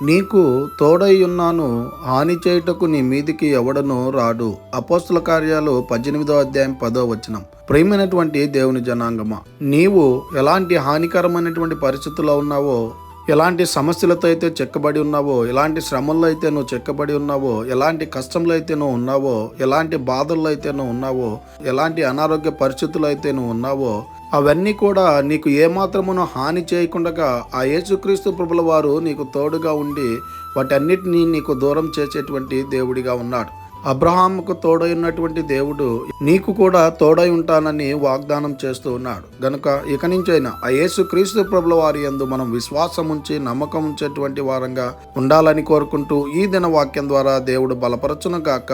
నీకు తోడై ఉన్నాను, హాని చేయుటకు నీ మీదికి ఎవడనూ రాడు. అపోస్తుల కార్యాలు 18వ అధ్యాయం 10వ వచనం. ప్రియమైనటువంటి దేవుని జనాంగమా, నీవు ఎలాంటి హానికరమైనటువంటి పరిస్థితుల్లో ఉన్నావో, ఎలాంటి సమస్యలతో అయితే చెక్కబడి ఉన్నావో, ఎలాంటి శ్రమల్లో అయితే నువ్వు చెక్కబడి ఉన్నావో, ఎలాంటి కష్టంలో అయితే నువ్వు ఉన్నావో, ఎలాంటి బాధల్లో అయితే నువ్వు ఉన్నావో, ఎలాంటి అనారోగ్య పరిస్థితులు అయితే నువ్వు ఉన్నావో, అవన్నీ కూడా నీకు ఏమాత్రమును హాని చేయకుండా ఆ యేసుక్రీస్తు ప్రభుల వారు నీకు తోడుగా ఉండి వాటన్నిటినీ నీకు దూరం చేసేటువంటి దేవుడిగా ఉన్నాడు. అబ్రహాముకు తోడై ఉన్నటువంటి దేవుడు నీకు కూడా తోడై ఉంటానని వాగ్దానం చేస్తూ ఉన్నాడు. గనుక ఇక నుంచైనా ఆ యేసుక్రీస్తు ప్రభుల వారి యందు మనం విశ్వాసం ఉంచి నమ్మకం ఉంచేటువంటి వారంగా ఉండాలని కోరుకుంటూ ఈ దిన వాక్యం ద్వారా దేవుడు బలపరచును గాక.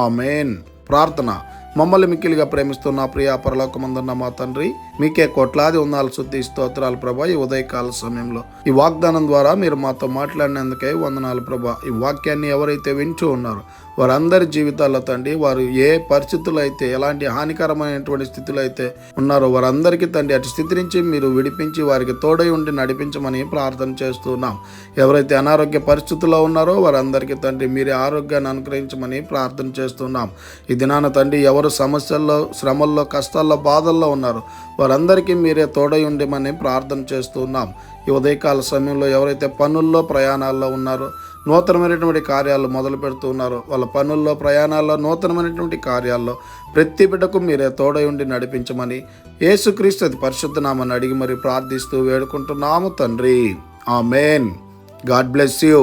ఆమేన్. ప్రార్థన. మమ్మల్ని మిక్కిలిగా ప్రేమిస్తున్న ప్రియ పరలోకమందున్న మా తండ్రి, మీకే కోట్లాది వందనాలు, స్తుతి స్తోత్రాలు ప్రభా. ఈ ఉదయకాల సమయంలో ఈ వాగ్దానం ద్వారా మీరు మాతో మాట్లాడినందుకే వందనాలు ప్రభా. ఈ వాక్యాన్ని ఎవరైతే వింటూ ఉన్నారో వారందరి జీవితాల్లో తండ్రి, వారు ఏ పరిస్థితులు అయితే, ఎలాంటి హానికరమైనటువంటి స్థితిలో అయితే ఉన్నారో వారందరికీ తండ్రి అటు స్థితి నుంచి మీరు విడిపించి వారికి తోడై ఉండి నడిపించమని ప్రార్థన చేస్తున్నాం. ఎవరైతే అనారోగ్య పరిస్థితుల్లో ఉన్నారో వారందరికీ తండ్రి మీరే ఆరోగ్యాన్ని అనుగ్రహించమని ప్రార్థన చేస్తున్నాం. ఈ దినాన తండ్రి ఎవరు సమస్యల్లో, శ్రమల్లో, కష్టాల్లో, బాధల్లో ఉన్నారో వారందరికీ మీరే తోడై ఉండమని ప్రార్థన చేస్తున్నాం. ఈ ఉదయకాల సమయంలో ఎవరైతే పనుల్లో, ప్రయాణాల్లో ఉన్నారో, నూతనమైనటువంటి కార్యాలు మొదలు పెడుతూ ఉన్నారో, వాళ్ళ పనుల్లో, ప్రయాణాల్లో, నూతనమైనటువంటి కార్యాల్లో ప్రతి బిడ్డకు మీరే తోడై ఉండి నడిపించమని యేసుక్రీస్తు అతి పరిశుద్ధ నామమున అడిగి మరి ప్రార్థిస్తూ వేడుకుంటున్నాము తండ్రి. ఆమేన్. God bless you.